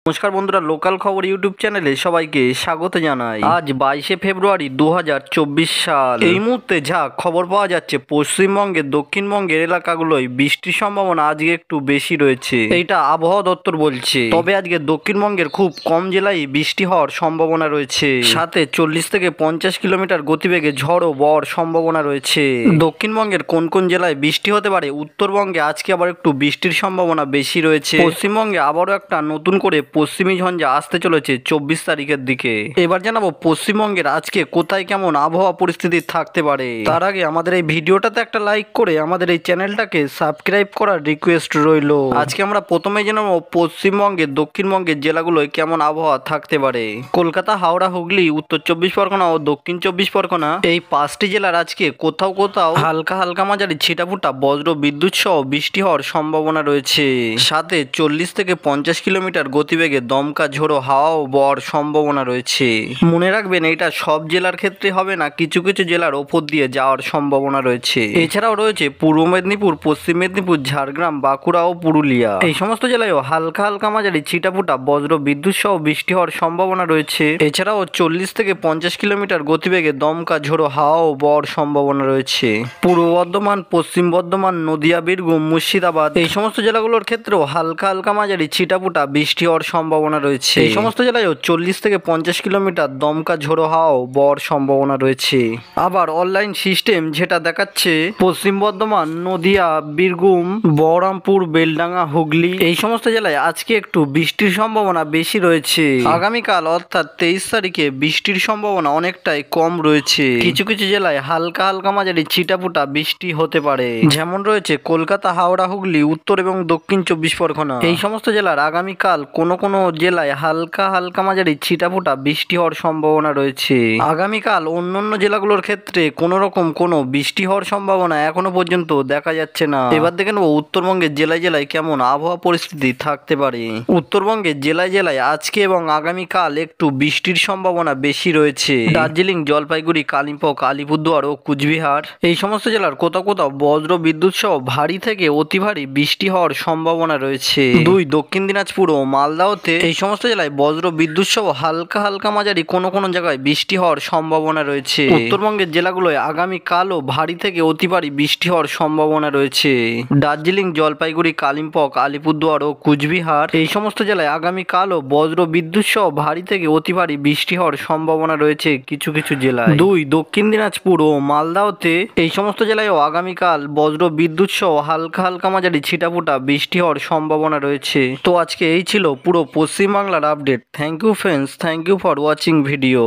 নমস্কার বন্ধুরা, লোকাল খবর ইউটিউব চ্যানেলে সবাইকে স্বাগত জানাই। আজ 22শে ফেব্রুয়ারি 2024 সাল। এই মুহূর্তে যা খবর পাওয়া যাচ্ছে, পশ্চিমবঙ্গের দক্ষিণবঙ্গের এলাকাগুলোয় বৃষ্টির সম্ভাবনা আজকে একটু বেশি রয়েছে, এইটা আবহাওয়া দপ্তর বলছে। তবে আজকে দক্ষিণবঙ্গের খুব কম জেলায় বৃষ্টি হওয়ার সম্ভাবনা রয়েছে, সাথে 40 থেকে 50 কিলোমিটার গতিবেগে ঝড়ও বওয়ার সম্ভাবনা রয়েছে। দক্ষিণবঙ্গের কোন কোন জেলায় বৃষ্টি হতে পারে? উত্তরবঙ্গে আজকে আবার একটু বৃষ্টির সম্ভাবনা বেশি রয়েছে। পশ্চিমবঙ্গে আবারও একটা নতুন করে পশ্চিমী ঝঞ্ঝা আসতে চলেছে 24 তারিখের দিকে। এবার জানাবো পশ্চিমবঙ্গের আজকে কোথায় কেমন আবহাওয়া পরিস্থিতি থাকতে পারে। তার আগে আমাদের এই ভিডিওটাতে একটা লাইক করে আমাদের এই চ্যানেলটাকে সাবস্ক্রাইব করার রিকোয়েস্ট রইল। আজকে আমরা প্রথমে জানাবো পশ্চিমবঙ্গের দক্ষিণবঙ্গের জেলাগুলোয় কেমন আবহাওয়া থাকতে পারে। কলকাতা, হাওড়া, হুগলি, উত্তর 24 পরগনা ও দক্ষিণ 24 পরগনা, এই 5টি জেলার আজকে কোথাও কোথাও হালকা হালকা মাঝারি ছিটাফুটা বজ্র বিদ্যুৎ সহ বৃষ্টি হওয়ার সম্ভাবনা রয়েছে, সাথে 40 থেকে 50 কিলোমিটার গতিবেগে দমকা ঝোড়ো হাওয়াও বওয়ার সম্ভাবনা রয়েছে। মনে রাখবেন, এটা সব জেলার ক্ষেত্রে হবে না, কিছু কিছু জেলার ওপর দিয়ে যাওয়ার সম্ভাবনা রয়েছে। এছাড়াও রয়েছে পূর্ব মেদিনীপুর, পশ্চিম মেদিনীপুর, ঝাড়গ্রাম, বাঁকুড়া ও পুরুলিয়া, এই সমস্ত জেলায়ও হালকা হালকা মাঝারি ছিটাফুটা বজ্র বিদ্যুৎ সহ বৃষ্টি হওয়ার সম্ভাবনা রয়েছে। এছাড়াও 40 থেকে 50 কিলোমিটার গতিবেগে দমকা ঝোড়ো হাওয়াও বওয়ার সম্ভাবনা রয়েছে। পূর্ব বর্ধমান, পশ্চিম বর্ধমান, নদিয়া, বীরভূম, মুর্শিদাবাদ, এই সমস্ত জেলাগুলোর ক্ষেত্রেও হালকা হালকা মাঝারি ছিটাফুটা বৃষ্টি হওয়ার সম্ভাবনা রয়েছে। এই সমস্ত জেলায়ও 40 থেকে 50 কিলোমিটার দমকা ঝোড়ো হাওয়াও বওয়ার সম্ভাবনা রয়েছে। আবার অনলাইন সিস্টেম যেটা দেখাচ্ছে, পশ্চিম বর্ধমান, নদিয়া, বীরভূম, বহরমপুর, বেলডাঙ্গা, হুগলি, এই সমস্ত জেলায় আজকে একটু বৃষ্টির সম্ভাবনা বেশি রয়েছে। আগামীকাল অর্থাৎ 23 তারিখে বৃষ্টির সম্ভাবনা অনেকটাই কম রয়েছে। কিছু কিছু জেলায় হালকা হালকা মাঝারি ছিটাফুটা বৃষ্টি হতে পারে, যেমন রয়েছে কলকাতা, হাওড়া, হুগলি, উত্তর এবং দক্ষিণ 24 পরগনা, এই সমস্ত জেলার আগামীকাল কোনো কোনো জেলায় হালকা হালকা মাঝারি ছিটাফুটা বৃষ্টি হওয়ার সম্ভাবনা রয়েছে। আগামীকাল অন্যান্য জেলাগুলোর ক্ষেত্রে কোনো রকম কোনো বৃষ্টি হওয়ার সম্ভাবনা এখনো পর্যন্ত দেখা যাচ্ছে না। এবার দেখে নেব উত্তরবঙ্গের জেলায় জেলায় কেমন আবহাওয়া পরিস্থিতি থাকতে পারে। উত্তরবঙ্গের জেলায় জেলায় আজকে এবং আগামীকাল একটু বৃষ্টির সম্ভাবনা বেশি রয়েছে। দার্জিলিং, জলপাইগুড়ি, কালিম্পং, আলিপুরদুয়ার ও কুচবিহার, এই সমস্ত জেলার কোথাও কোথাও বজ্র বিদ্যুৎ সহ ভারী থেকে অতি ভারী বৃষ্টি হওয়ার সম্ভাবনা রয়েছে। দক্ষিণ দিনাজপুর ও মালদাতে, এই সমস্ত জেলায় বজ্র বিদ্যুৎ সহ হালকা হালকা মাঝারি কোনো কোনো জায়গায় বৃষ্টি হওয়ার সম্ভাবনা রয়েছে। উত্তরবঙ্গের জেলাগুলোয় আগামীকালও ভারী থেকে অতি ভারী বৃষ্টি হওয়ার সম্ভাবনা রয়েছে। দার্জিলিং, জলপাইগুড়ি, কালিম্পং, আলিপুরদুয়ার ও কুচবিহার, এই সমস্ত জেলায় আগামীকালও বজ্র বিদ্যুৎ সহ ভারী থেকে অতি ভারী বৃষ্টি হওয়ার সম্ভাবনা রয়েছে কিছু কিছু জেলায়। দক্ষিণ দিনাজপুর ও মালদাতে, এই সমস্ত জেলায়ও আগামীকাল বজ্র বিদ্যুৎ সহ হালকা হালকা মাঝারি ছিটাফুটা বৃষ্টি হওয়ার সম্ভাবনা রয়েছে। তো আজকে এই ছিল পুরো পশ্চিমবাংলার update. Thank you friends, thank you for watching video.